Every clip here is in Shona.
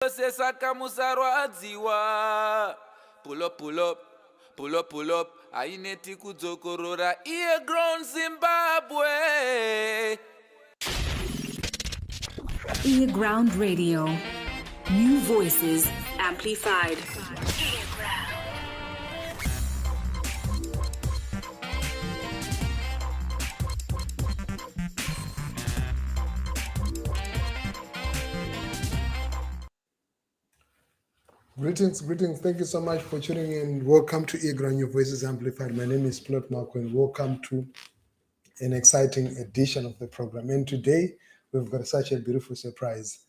chose saka musarwadziwa. Pull up, pull up, pull up, pull up. Aineti kudzokorora iye grown Zimbabwe. Ground Radio. New voices amplified. Greetings. Thank you so much for tuning in. Welcome to Ground, New Voices Amplified. My name is Plot Marco, and welcome to an exciting edition of the program. And today, we've got such a beautiful surprise.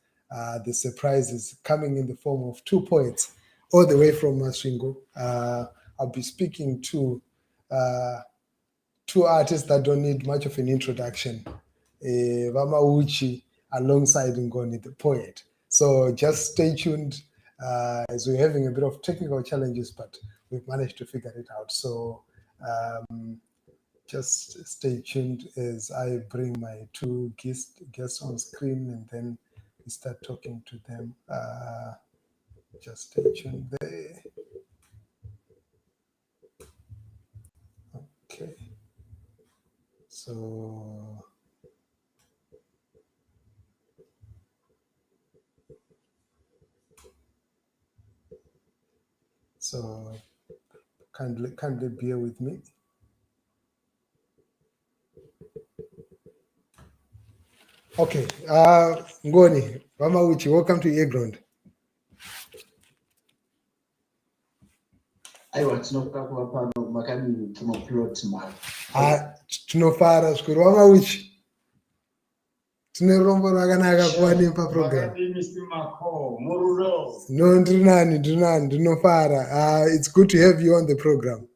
The surprise is coming in the form of two poets, all the way from Masvingo. I'll be speaking to two artists that don't need much of an introduction. Abel Mauchi alongside Ngoni, the poet. So just stay tuned. As we're having a bit of technical challenges, but we've managed to figure it out. So just stay tuned as I bring my two guests on screen, and then we start talking to them. Just stay tuned there. Okay. So kindly bear with me. Okay, Ngoni, Mauchi, welcome to Ground. Tinofara zvikuru Mauchi. Tine rombo rakanaka kuwanika paprogram. No, ndinani, ndinofara. It's good to have you on the program.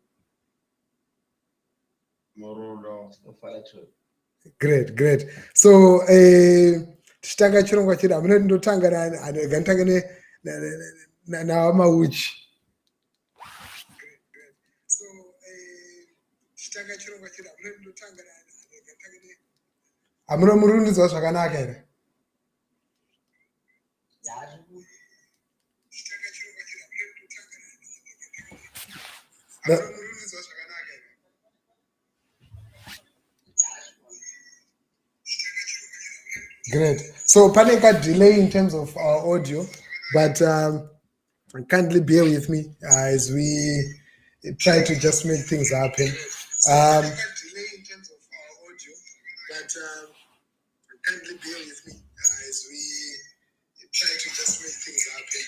Great. So, tichitanga chirongwa chiri hamuna ndotanga ganitanga na Mauchi. So, tichitanga chirongwa chiri hamuna ndotanga ganitanga hamuna murundidzwa zvakanaka here. Great. So panic a delay in terms of our audio, but kindly bear with me as we try to just make things happen. Kindly bear with me as we try to just make things happen.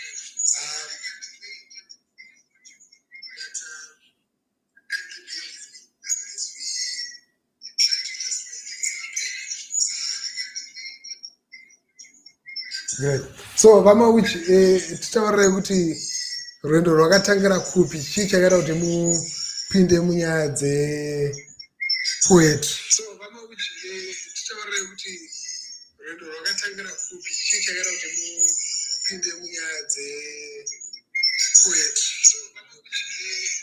Great. So vama which titaurira kuti rwendo rwakatangira kupi chii chakaita kuti mupinde munyaya dzepoetry. So vama which titaurira kuti rwendo rwakatangira kupi chii chakaita kuti mupinde munyaya dzepoetry. So vama which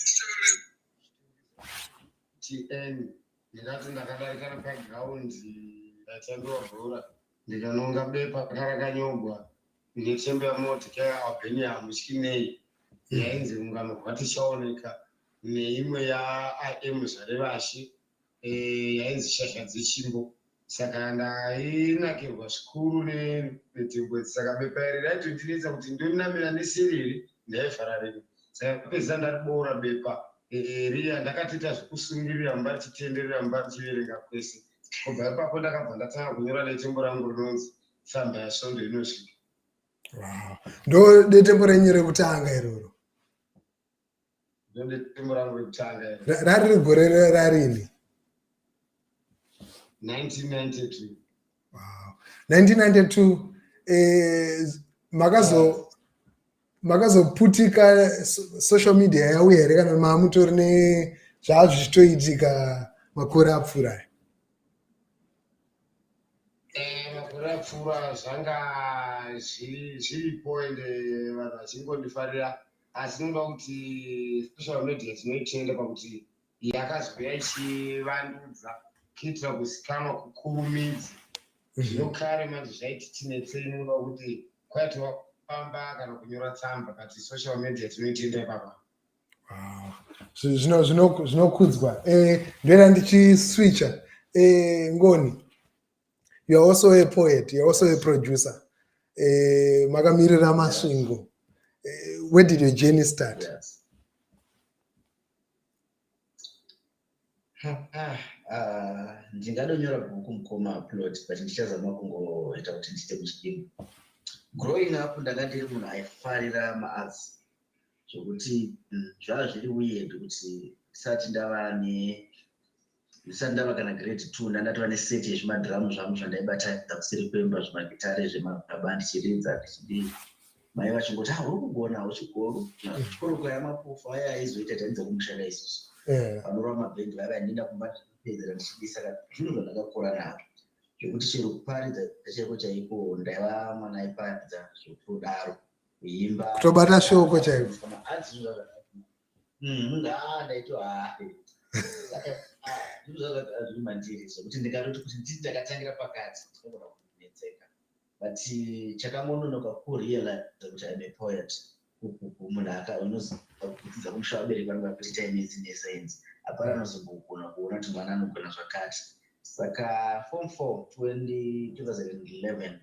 titaurira TN ndikati ndakadarika pagiraundi ndatambiwa bhora ndikanonga bepa rakanyogwa nechembe yamotika yaabheniamu chikinei yainzi ungano kwatichaoneka neimwe yaam zvarevashi yainzi shasha dzechimbo. Saka ndainakirwa zvikuru netembwe saka bepa iri raitondinetsa kuti ndonamira nesiriri ndaivhara rino. Saka pesa ndariboora bepa riya ndakatoita zvekusungirira mba tichitenderera mba tichiverenga kwese. Kubva ipapo ndakabva ndatanga kunyora netembo rangu rinonzi tsamba yasvondo inosvika. Wow. Ndo detembo renyu rekutanga iroro? Ndo detembo rangu rekutanga iro. Rari gore rarini? 1992. Wow. 1992 makazoputika social media yauya here kana maamutori nezvazvichitoitika makore apfuura? Makore apfuura zvanga zviripo ende vanhu vachingondifarira, asi ndoda kuti social media tinoitenda pakuti yakazouya ichivandudza kuitira kuzikanwa kukurumidza. Zvino kare manje zvaiti tinetsei, noda kuti kwaitwa pamba kana kunyora tsamba kati social media tinoitenda ipapa. Zvinokudzwa. Ndoenda ndichiswitcha. Ngoni, you are also a poet, you are also a producer. Makamirira Masvingo. Where did your journey start? Yes. Ndingadonyora bhuku mukoma plot but ndichazama kungoita kuti ndiite muchidini. Growing up ndakandiri munhu aifarira maarts zvokuti zvava zviri weird kuti ndisati ndava kana grade 2 ndandatova neseti yezvimadhiramu zvangu zvandaibatidza kuseri kwemba, zvimagitare zvemabhandi chiridza tichidii. Mai vachingoti uri kugona uchigoro chikoro kwaya mapofu aya aizoita taidza kumushanda isusu. Vanorwa mabhendi vaiva ndinda kumba kupedzera ndichidii. Saka zvinhu zvandakakura nazvo zvekuti chero kuparidza chaiko chaiko ndaiva mwana aiparidza zvokudaro kuimba kutobata shoko chaiko ndaito zviri mandiri zvokuti ndikatoti kuti nditi ndakatangira pakati ndinogona kunetseka. But chakamononoka kurealize kuti I'm a poet. Munhu unozokutidza kumusha vabereki vanenge vakuti taimedzi nesainzi hapana anozogona kuona kuti mwana anogona zvakati. Saka form 4 2011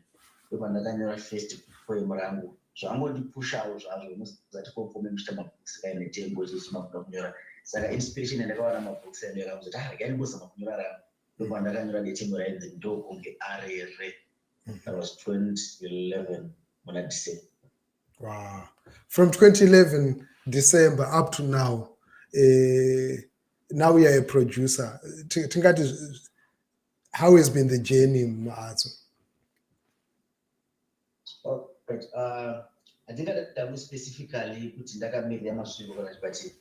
ndopandakanyora first poem rangu zvangondipushawo zvazvo muzati form 4 memuchita mabhooks kaine tembo zvichimakuda kunyora. Saka inspiration yandakawana mabhooks andora kuzoti regai ndimbozama kunyora rangu. Ndopandakanyora netembo rainzi ndokunge arere. That was 2011 muna December. Wow. From 2011 December up to now, now you're a producer. How has been the journey in art? Oh, right. I think that was specifically kuti ndakamirira Masvingo kana chibati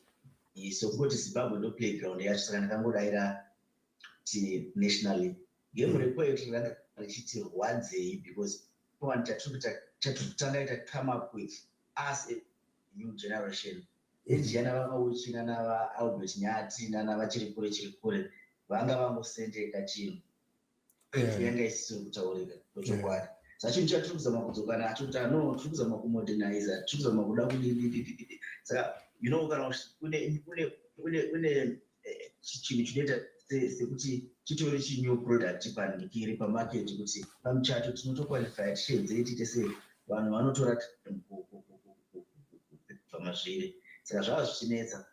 sokungoti Zimbabwe ndo playground yacho, saka ndakangodaira ti nationally game repoetry ranga richiti rwadzei because one chatanga come up with us a new generation. Ejana vamauchi nana Albert Nyati nana vachiri kure vanga vangosendeka chinhu yanga isiri kutaurika chokwadi. Sacho tiri kuzama kudzoka nacho kuti no tiri kuzama kumodernize, tiri kuzama kuda kudii. Saka kana une chinhu chinoita sekuti chitori chinew product pandikiri pamarket kuti pamuchato tinotoqualify tichenzei tiite sei vanhu vanotora pamazviri. Saka zvava zvichinetsa.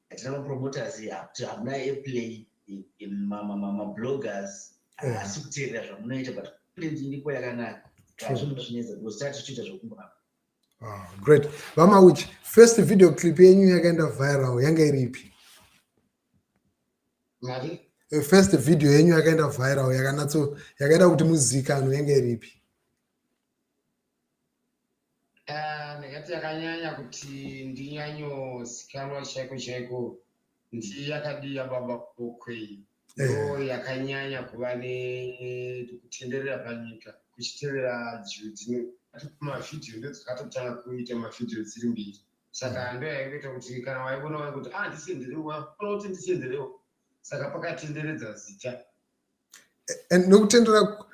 Hatina mapromoters hamuna airplay mabloggers asi kuteerera zvamunoita but content iripo yakanaka. Zvinhu zvichinetsa because tati tichiita zvokumbaa. Great. Mauchi, first video clip yenyu yakaenda viral yanga iripi? First video yenyu yakaenda viral yakaenda kuti muzikanwe yanga iripi? Ndakati yakanyanya kuti ndinyanyozikanwa chaiko ndiyakadii yaBaba Kokwei. Ndo yakanyanya kuva nekutenderera panyika kuchitevera dzimwe mavhidhiyo ndedzakatotanga kuita mavhidhiyo dziri mbiri. Saka ndo yaikuita kuti kana waibona kuti ndisenderewo fanira kuti ndisenderewo. Saka pakatenderedza zita. Nokutendera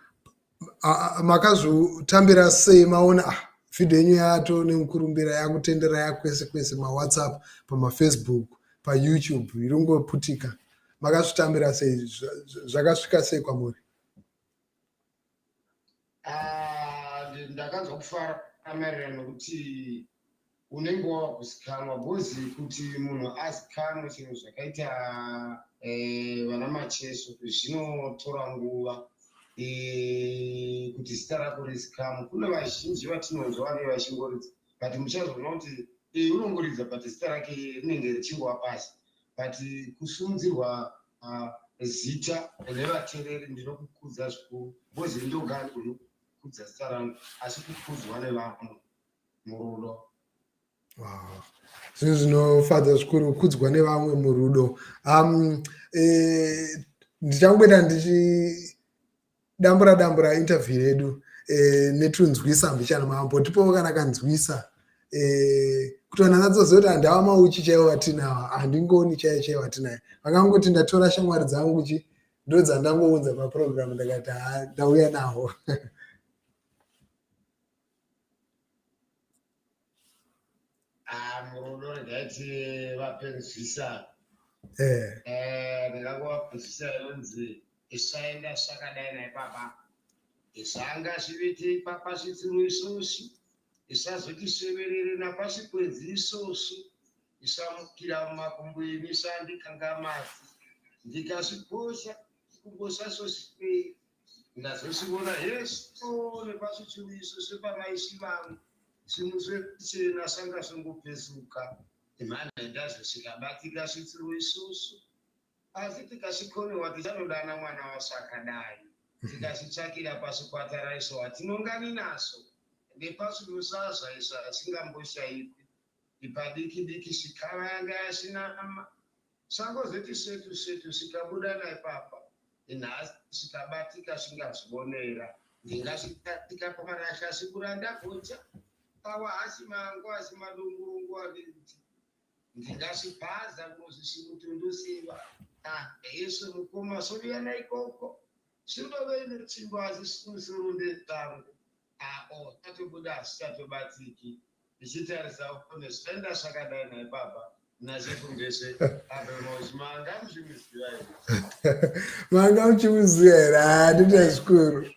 makazotambira sei maona video yenyu yato nemukurumbira yakutendera yakwese kwese maWhatsApp, pamaFacebook, paYouTube iringoputika. Makazvitambira sei? Zvakasvika sei kwamuri? Ndakanzwa kufara maererano nokuti unenge wava kuzikanwa gozi kuti munhu azikanwe chinhu zvakaita vana macheso zvinotora nguva kuti zita rako rizikanwe. Kune vazhinji vatinonzwa vanenge vachingoridza but muchazoona kuti unongoridza but zita rake rinenge richingova pasi. But kusunzirwa zita nevateereri ndinokukudza zvikuru gozi ndogari unokudza zita rangu asi kukudzwa nevamwe murudo. Zvinhu zvinofadza zvikuru kukudzwa nevamwe murudo. Ndichangoenda ndichidambura interview yedu netunzwisa mbichana mambo ndipo kana kanzwisa kutona natsoziva kuti handava Mauchi chaiwo watinawa, handingoni chaiwo watinayo. Vakangoti ndatora shamwari dzangu ndo dzandangounza paprogramu ndakati ndauya nawo. murudo regaiti vapenzisa ndingangowapenzisa inonzi isaenda sakadai naipapa isanga zviviti ipapa chitsiro isusu isazotiseverere napasi kwedzi isusu isamukira mumakumbo imi isandikangamati ndikazvikosha kumbosasosipei ndazosiona yesu nepasi chiro isusu pamaisi vangu simusechena sanga songopezuka imhana ndazosikabatika chitsiro isusu asi tikachikonewa tichanodana mwana wasakadai tikachitsvakira pasi kwataraiso watinongani naso nepasi musaza isa asingamboshaikwi ipadiki diki sikava yanga yasinama sangozoti setu sikabuda naipapa inhasi sikabatika singazionera ndingasikatika pamarasha sikuranda gocha awa hasimango hasimadungurungu aditi ndingasibhaza kunozisimutundusiva yesu mukoma soriana ikoko sindove netsimba asi simusurunde tangu tatobuda asitatobatiki ichitarisa kune zvenda zvakadai naipapa nachifungese Abel Mauchi manga muchimuziva here manga muchimuziva here ndita zvikuru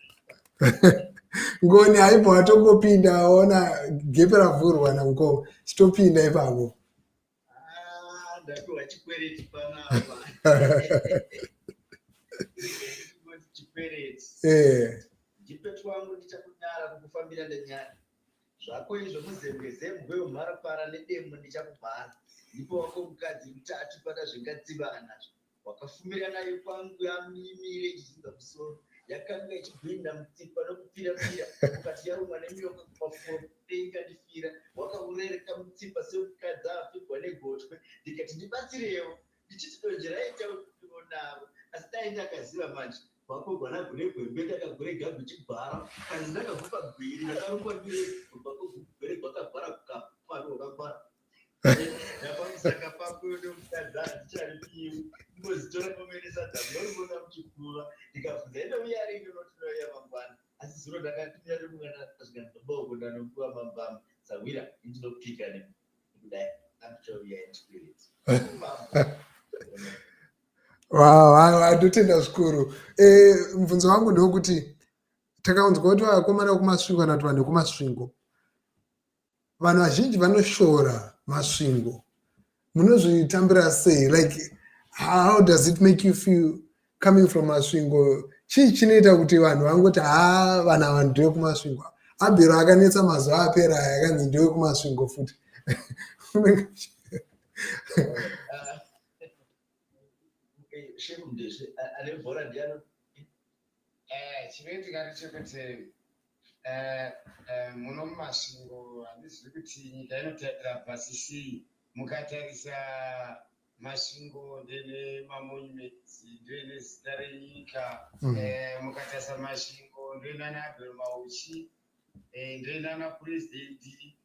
ngoni haibva watongopinda waona gepe ravhurwa namukoma chitopinda ipapo ndapiwa chikwereti panapa chikwereti jipetu wangu ndichakudara kukufambira ndenyaya zvako izvo muzembezembwe wemharapara nedemo ndichakubhara ndipo wako mukadzi mutatu pana zvingadzivana wakafumira nayo kwangu yamimire ichizinga musoro yakanga ichigwinda mutsipa nokupfira-pfira ukati yarumwa nenyonga kumafuro ingandifira wakaurereka mutsipa semukadzi apfigwa negotwe ndikati ndibatsirewo ndichiti donjeraitautivo navo asi dai ndakaziva manje wakogwana gune gwembe ndakagure gagu chibhara kanzi ndakagupa gwiri ndakarumwa gwere gwakabhara kukapano wakabhara napamusaka pakodo mukadzi andicharipiwi imbozitora pamene sadza munoribona muchikura ndikabvunza ine uyaringi unotinoya mangwana asi zuro ndakatumira nemwana asvika ndoboko ndanopuwa mambamba sawira indinopika nekudai anditouya inspirit ndotenda zvikuru mubvunzo wangu ndewokuti takaunzwa kuti vakomana vekumasvingo kana kuti vanhu vekumasvingo vanhu vazhinji vanoshora masvingo munozvitambira sei like how does it make you feel coming from masvingo chii chinoita kuti vanhu vangoti vanhu ava ndevekumasvingo abhero akanetsa mazuva apera aya akanzi ndevekumasvingo futi shekundezve anevhora ndiano chinoitika ndechekuti muno mumasvingo handizivi kuti nyika inotarira pasi sei mukatarisa masvingo ndene mamonuments ndene zita renyika mukatarisa masvingo ndenana Abel Mauchi ndenana purezidendi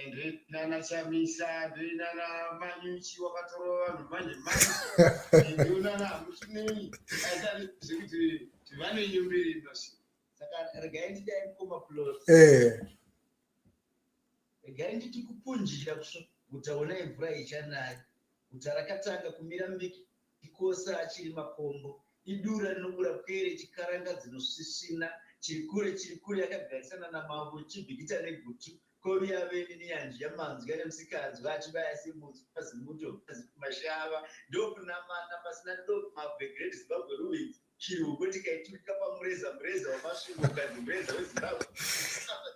ndenana chamisa ndenana manyuchi wakatora vanhu manje ndionana hamuchinei aitazvekuti vanoinyumbiri masvingo saka regai ndidai mukoma plot regai nditi kupunjira guta ona mvura ichanaya guta rakatanga kumira mbikosa achiri makombo idura rinobura kwere chikaranga dzinosvisvina chiri kure yakagarisana namavo chibhikita negutu kovi yaveni neyanji yamanzwi ane musikadzi vachibaya semutsi pazimuto mashava ndokunamana pasina ndomabhegred zimbabwe ruwinzi chirukwe tikaiturika pamureza wamasvingo ukanzi mureza wezimbabwe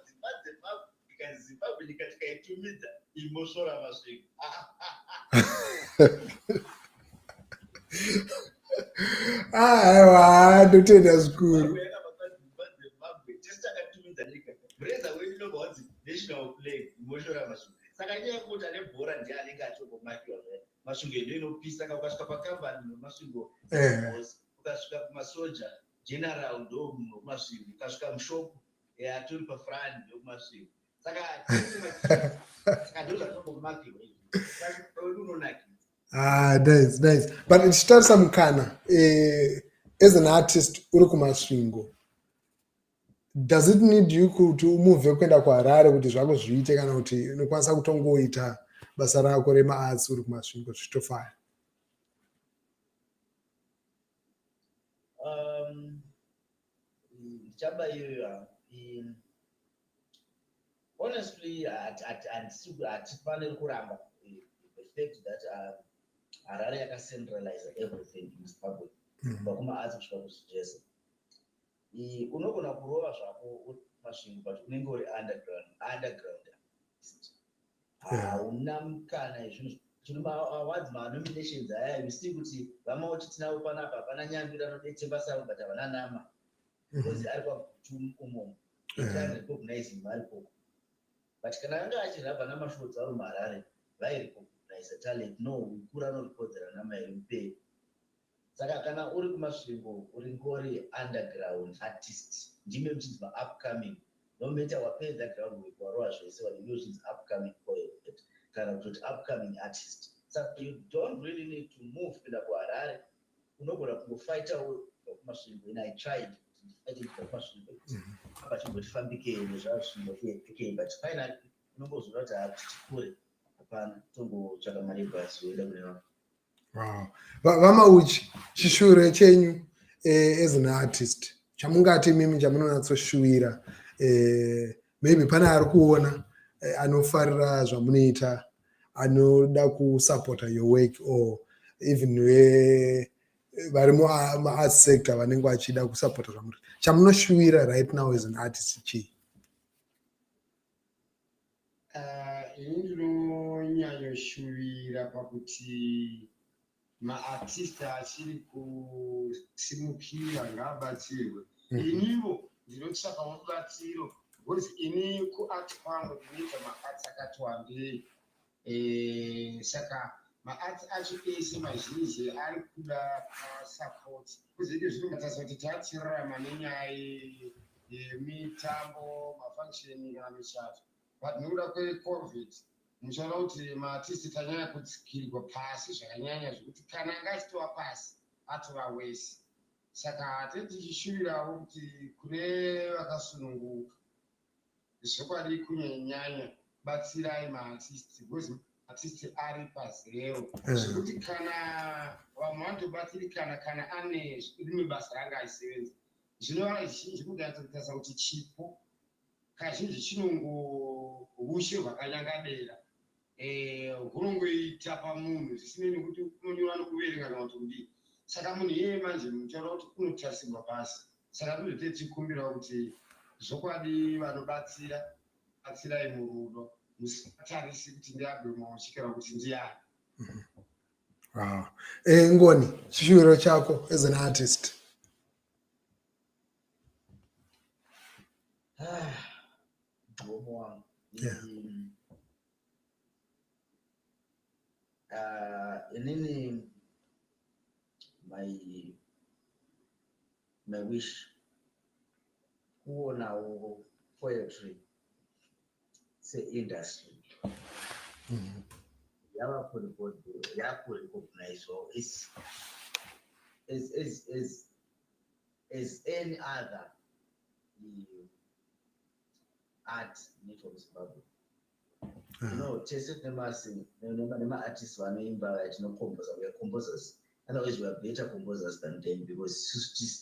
dzimba dzemabwe ikanzi zimbabwe nyika tikaitumidza imosvora masvingo aiwa ndotenda zvikuru tisitakatumidza nyika mureza wedu nobva wanzi national flag imosvora masvingo saka nyaya yekuti ane bhora ndiye anenge achogomakiwa masvingo endo inopisa ka ukasvika pakambani nemasvingo ukasvika kumasoja general ndo mumasvingo ukasvika mushoko atori pafrani ndokumasvingo saka ndozvatogomakiwa unonakidza nice but tichitarisa mukana as an artist uri kumasvingo does it need you kuti umuvhe kuenda kuharare kuti zvako zviite kana kuti unokwanisa kutongoita basa rako remaarts uri kumasvingo zvichitofaya? Chaba iyoyo honestly hatifaniri kuramba the fact that Harare yakacentralize everything in Zimbabwe kubva kumaarts kusvika kuzvese. Unogona kurova zvako masvingo but unenge uri underground. Hauna mukana izvinhu awards manominations aya you see kuti vamauchi tinavo panapa hapana nyambira anodetse basa but havana nama because ari kwatum umomo recognizing maripoko but kana vanga achirabva namashots aro muHarare vairecognize talent no ukura anorekodzera nama iri mupei. Saka kana uri kumasvingo uri ngori underground artist ndime muchinzi upcoming no matter wapedza ground work warova zvese wazvinzi upcoming poet kana kuti upcoming artist. So you don't really need to move kuenda kuHarare, unogona kungofightawo kumasvingo. And I tried fighting kumasvingo apa chimbotifambikei nezvazvinofikei but finally unongozona kuti hatichikure hapana tongotsvaka mari yebhasi woenda kune vamwe. Wow. Vamauchi, chishuwiro chenyu as an artist, chamungati mimi chamunonatsoshuvira, maybe pane ari kuona anofarira zvamunoita, anoda kusupporta your work, or even vari muart sector vanenge vachida kusupporta zvamunoita, chamunoshuvira right now as an artist chii? Ini ndinonyanyoshuwira pakuti maartist achiri kusimukira ngaabatsirwe. Inivo ndinotsvakawo rubatsiro because ini kuart kwangu ndinoita maarts akati wandei. Saka maarts acho ese mazhinji ari kuda support. Kuzidi zvinobatasa kuti tatirarama nenyaya yemitambo, mafunction kana mishato. But nekuda kweCovid muchaona kuti maartisti tanyanya kutsikirirwa pasi zvakanyanya zvekuti kana anga achitova pasi atova wese. Saka tichishuvirawo kuti kune vakasununguka zvokwadi kunyanya batsirai maartisti because maartisti ari pazero zvekuti kana vamwe vanotobatsirikana kana ane rimwe basa ranga aisevenza zvinova zhinji kugatsotasa kuti chipo kazhinji chinongo ushe hwakanyangadera hunongoita pamunhu zvisinei nekuti unonyora nokuverenga kana kuti kudii. Saka munhu iyeye manje muchaona kuti unotarisirwa pasi. Saka tozoti tichikumbira kuti zvokwadi vanobatsira batsirai murudo, musatarisi kuti ndiAbel Mauchi kana kuti ndiani. Wow. Ngoni, chishuwiro chako as an artist? Inini my wish kuonawo poetry seindustry yakurecognizwawo as any other art inoitwa muZimbabwe. Tese nema-artists vanoimba vatinokomboza, we are composers. Otherwise, we are better composers than them because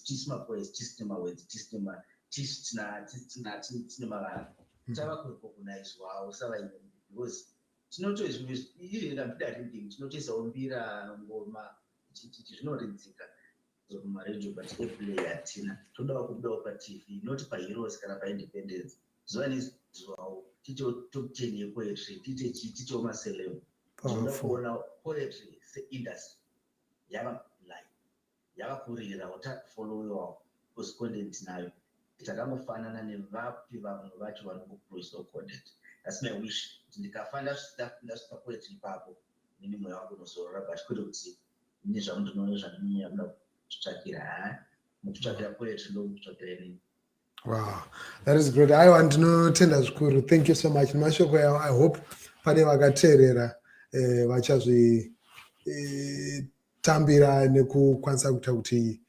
tisina poets, tisina words, tisina vanhu. Tava kurecognizwawo savaimbi because tinotoizvinoenda mbida reading, tinotoisawo mbira, ngoma, zvinoridzika mumaredio but eplay hatina. Todawo kubudawo paTV, not paHeroes kana paIndependence. Zuva nezuvawo ticho top 10 yepoetry, ticho maceleb. Tinoda kuona poetry seindustry yavakurira watafollowiwa correspondent nayo takangofanana nevapi vamwe vacho vanongoproduce content. That's my wish. Ndikafanda ndasvika poetry ipapo nini mweya wangu unozorora but kwete kuti ine zvamundinoona zvandinoda kutsvakira mukutsvakira poetry ndokutsvakira inini. Wow, that is great. I want to know tenda zvikuru. Thank you so much. Mashoko yawo, I hope pane vakateerera vachazvi tambira nekukwanisa kuita kuti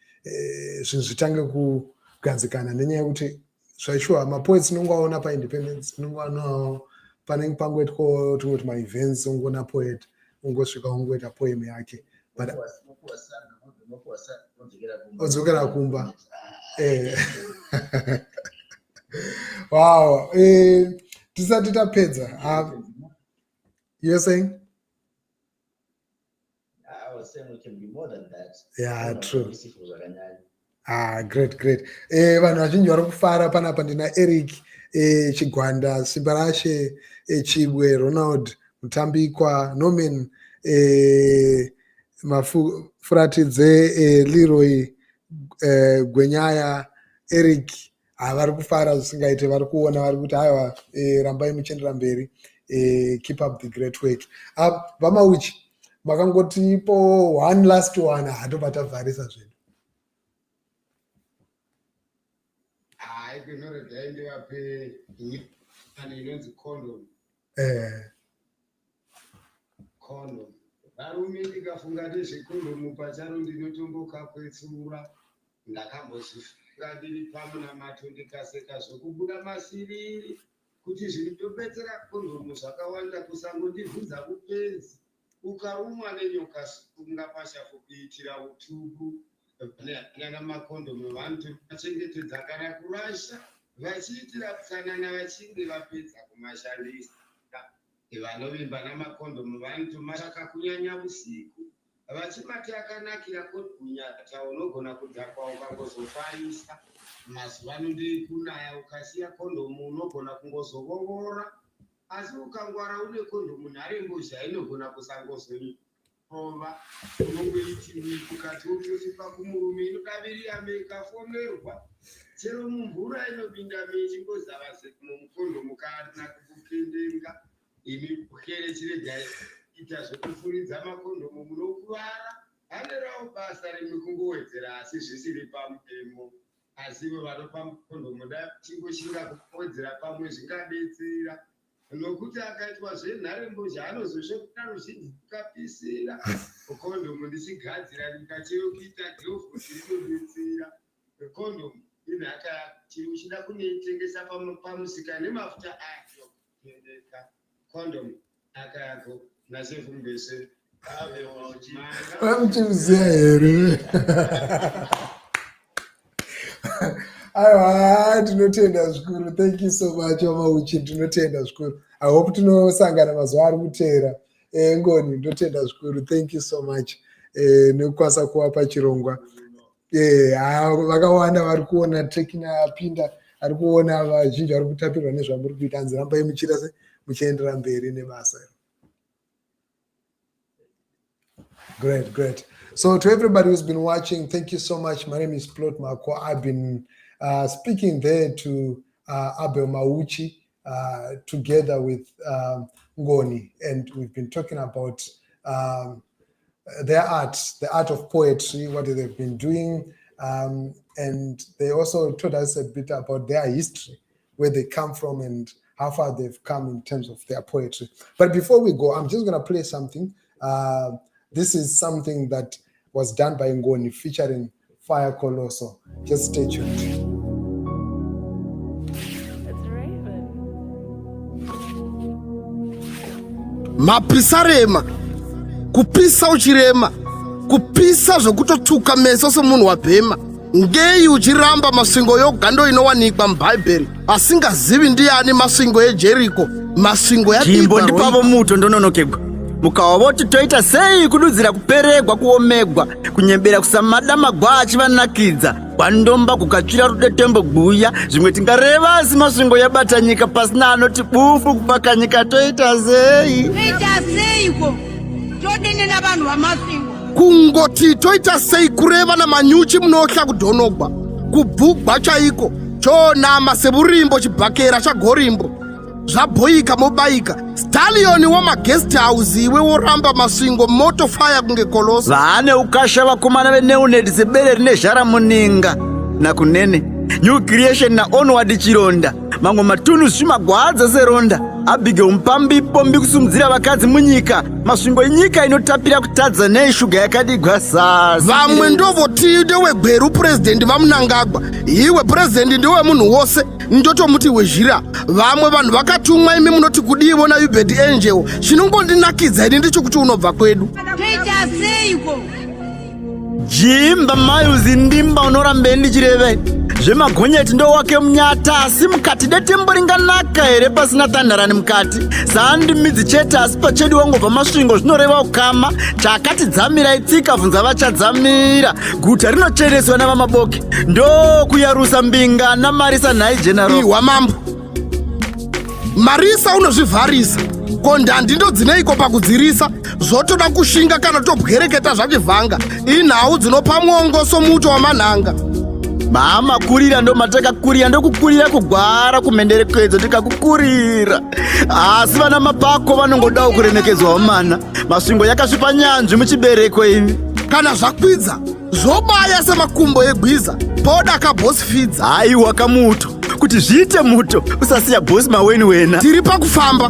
zvinhu zvitange kugadzikana nenyaya yekuti zvaishuwa mapoets nongoaona paIndependence, nongoaonawo panenge pangoitwa tungoti maevents ungona poet ungosvika ungoita poem yake but odzokera kumba. Wow. Tisati tapedza. You're saying? I was saying we can be more than that. Yeah, true. Great. Vanhu vazhinji vari kufara panapa. Ndina Eric Chigwanda, Simbarashe Chibwe, Ronald Mutambikwa, Norman Mafuratidze, Leroy Gwenyaya, Eric. Vari kufara zvisingaite, vari kuona, vari kuti haiwa rambai muchiendera mberi. Keep up the great work. Vamauchi, makangotipo one last one hatobata vharisa zvedu. Kunorodha ndivape kana inonzi condom. Condom. Varume ndikafunga nezvekondomu pacharo ndinotomboka kwetsura. Ndakambozvifunga ndiri pamunamato ndikaseka zvokubuda masiriri kuti zvinotobetsera kondomu zvakawanda kusangondibvunza kupenzi. Ukarumwa nenyoka sunga pashafu kuitira utubu. Nana makondomu vantu vachengetedza kana kurasha vachiitira kufanana vachinge vapedza kumashandisa. Vanovimba namakondomu vantu mashaka kunyanya usiku vachimati akanakira kogunyata unogona kudzakwa ukangozofaisa. Mazuva ano ndekunaya ukasiya kondomu unogona kungozovovora, asi ukangwara une kondomu nharembozha inogona kusangozorova. Unongoiti ukati utotipa kumurume inodavirira mekafomerwa chero mumvura inopinda mechingozava semumukondomu kana kukupendenga. Imi kukere chirega ita zvokufuridza makondomu munokuvara. Hanerawo basa rimwe kungowedzera asi zvisiri pamutemo. Asi vanopa makondomu da chingoshinga kuwedzera pamwe zvingadetsera. Nokuti akaitwa zvenharembozha anozosvika ruzhinji kukapisira. Kondomu ndichigadzira ndikacheukuita girovhosi rinodetsera. Kondomu inhaka chiri uchida kunoitengesa pamusika nemafuta ayo kuendeka. Condom akayako nasefumbese Abel Mauchi Vamuchiziya here. Aiwa, tinotenda zvikuru. Thank you so much Mauchi, tinotenda zvikuru. I hope tinosangana mazuva ari kuteera. Ngoni ndotenda zvikuru. Thank you so much. Nekukwanisa kuvapa chirongwa. Vakawanda vari kuona trekina yapinda, vari kuona vazhinji vari kutapirwa nezvamuri kuita. Hanzi rambai muchiita se muchiendera mberi nebasa. Great. So to everybody who's been watching, thank you so much. My name is Plot Marco. I've been speaking there to Abel Mauchi together with Ngoni, and we've been talking about their art, the art of poetry, what they've been doing, and they also told us a bit about their history, where they come from and how far they've come in terms of their poetry. But before we go, I'm just going to play something. This is something that was done by Ngoni featuring Fire Colosso. Just stay tuned. It's Raven. Mapisarema, kupisa uchirema, kupisa zvokutotuka meso semunhu wabhema. Ngei uchiramba masvingo yogando inowanikwa mubhaibheri asingazivi ndiani masvingo ejeriko, masvingo Jimbo ndipavo muto ndononokegwa. Mukawavoti toita sei kududzira kuperegwa kuomegwa, kunyembera kusamada magwa achivanakidza, kwandomba kukatsvira rudetembo guya, zvimwe tingareva asi masvingo yabata nyika pasina anoti bufu kupaka nyika toita sei? Toita seiko? Todini na vanhu vamasvingo. Kungoti toita sei kureva namanyuchi munohla kudhonogwa, kubvugwa chaiko, chonama seburimbo chibhakera chagorimbo. Zvaboyika mobayika, stallion wamaguest house iwe woramba masvingo moto fire kunge kolosa. Vaane ukasha vakomana veneunedi sebere rine zhara muninga. Nakunene, New creation na onward chironda. Mambo matunhu zvimagwadza seronda. Abigail mupambi pombi kusumudzira vakadzi munyika. Masvingo enyika inotapira kutadza neshuga yakadigwa sasa. Vamwe ndovoti ndewegweru purezidhendi vamunangagwa. Iwe purezidhendi ndewemunhu wose. Ndotomuti wezhira. Vamwe vanhu vakatumwa imi munoti kudivo naUbed Angel. Chinongondinakidza ini ndichokuti unobva kwedu. Toita seiko. Jimba mayuzi ndimba unorambe ndichireve. Zvemagonyeti ndo wake munyata asi mukati detembo ringanaka here pasina thandarani mukati. Sandi midzi chete asi pachedu wangobva masvingo zvinoreva ukama. Chakati dzamira itsika bvunza vachadzamira. Guta rinochereswa navamaboke. Ndo kuyarusa mbinga namarisa nhai general. Iwa mambo. Marisa unozvivharisa. Kondandi ndo dzineiko pakudzirisa. Zvotoda kushinga kana tobwereketa zvachivhanga. Inhau dzinopa mwongoso muto wamanhanga. Mama kurira ndo matakakurira ndo kukurira kugwara kumenderekedzo tikakukurira. Asi vana mapako vanongodawo kuremekedzwa vamana. Masvingo yakasvipa nyanzvi muchibereko imi. Kana zvakwidza zvobaya semakumbo egwiza poda kabhosi fidza. Haiwa kamuto kuti zviite muto usasiya bhosi maweni wena. Tiri pakufamba.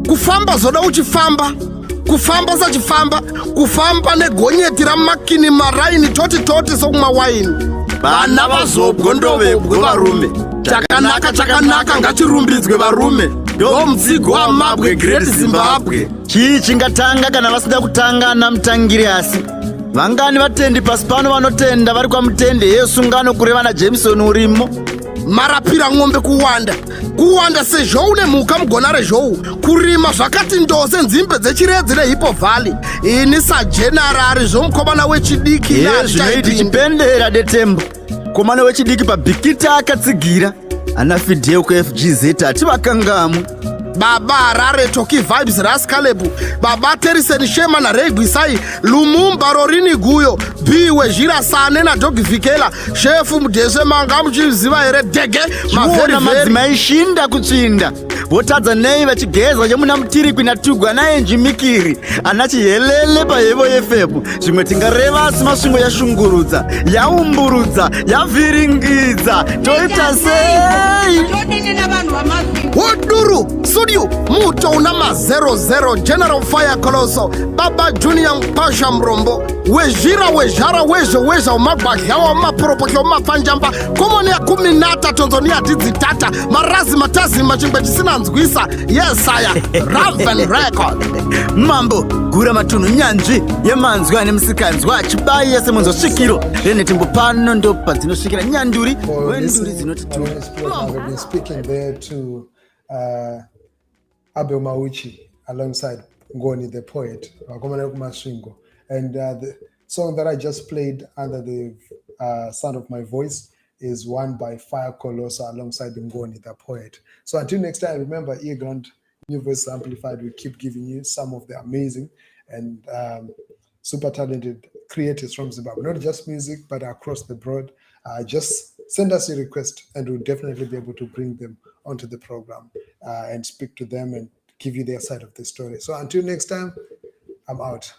Kufamba zoda uchifamba. Kufamba sachifamba. Kufamba negonyeti ramakini maraini toti sokumawaini. Vana vazobwo ndovebwe varume. Chakanaka ngachirumbidzwe varume. Ndo mudzigo wamabwe Great Zimbabwe. Chii chingatanga kana vasida kutanga namutangiri asi. Vangani vatendi pasi pano vanotenda vari kwamutende yesungano kureva naJameson urimo. Marapira ng'ombe kuwanda sezhou nemhuka mugona rezhou. Kurima zvakati ndose nzimbe dzechiredzi neHippo Valley. Ini sajenerari zvomukomana wechidiki zvinoiti chipendera detembo. Komana wechidiki pabhikita akatsigira. Ana Fidel kuFGZ ati vakangamu. Baba Harare Toki Vibes Raskalebu. Baba Terisen Shema na Regwisai. Lumumba Rorini Guyo. Biwe Jira Sane na Dogi Vikela. Shefu Mdeze Mangamu Chiziva Ere Dege. Maveri mazima ishinda kuchinda. Votadza nei vachigeza yemuna mutiri kwinatugwa naenji mikiri. Anachiyelele payevo yefebu. Zvimwe tingareva asi masvingo yashungurudza. Yaumburudza. Yavhiringidza. Toita sei? Todini na vanhu va Masvingo. Hoduru studio muto una ma00 General Fire Colosso. Baba Junior Mpasha Mrombo. Wejira wejara weza umagbaghyawa umaporopokya umapanjamba. Komone ya kuminata tonzonia tizitata. Marazi matazi machimbe chisina nzwisa. Yes aya Raven Record. Mambo Guramatunhu nyanzvi yemanzwi ane musikanzwa chibai yese munzo svikiro rene timbo pano ndo padzinosvikira nyanduri wenduri dzinotituma. I've been speaking there to Abel Mauchi alongside Ngoni the poet, Masvingo. And the song that I just played under the sound of my voice is one by Fire Colosso alongside Ngoni the poet. So until next time, remember Egrand New Voices Amplified will keep giving you some of the amazing and super talented creators from Zimbabwe, not just music, but across the board. Just send us a request and we'll definitely be able to bring them onto the program and speak to them and give you their side of the story. So until next time, I'm out.